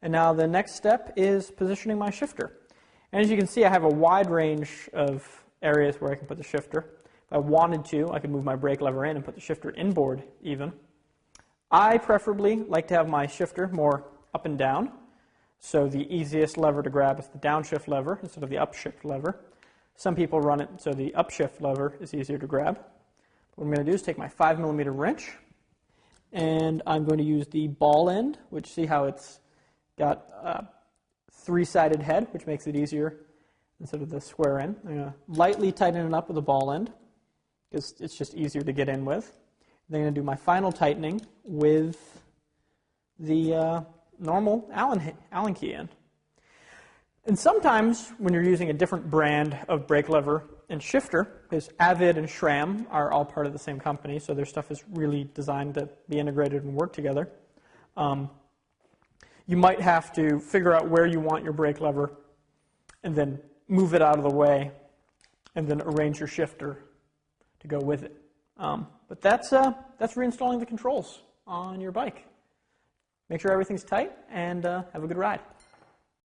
And now the next step is positioning my shifter. And as you can see, I have a wide range of areas where I can put the shifter. If I wanted to, I could move my brake lever in and put the shifter inboard even. I preferably like to have my shifter more up and down. So the easiest lever to grab is the downshift lever instead of the upshift lever. Some people run it so the upshift lever is easier to grab. What I'm going to do is take my 5mm wrench, and I'm going to use the ball end, which see how it's got a three-sided head, which makes it easier instead of the square end. I'm going to lightly tighten it up with the ball end because it's just easier to get in with. Then I'm going to do my final tightening with the normal Allen key end. And sometimes when you're using a different brand of brake lever and shifter, because Avid and SRAM are all part of the same company, so their stuff is really designed to be integrated and work together, you might have to figure out where you want your brake lever and then move it out of the way and then arrange your shifter to go with it. But that's reinstalling the controls on your bike. Make sure everything's tight and have a good ride.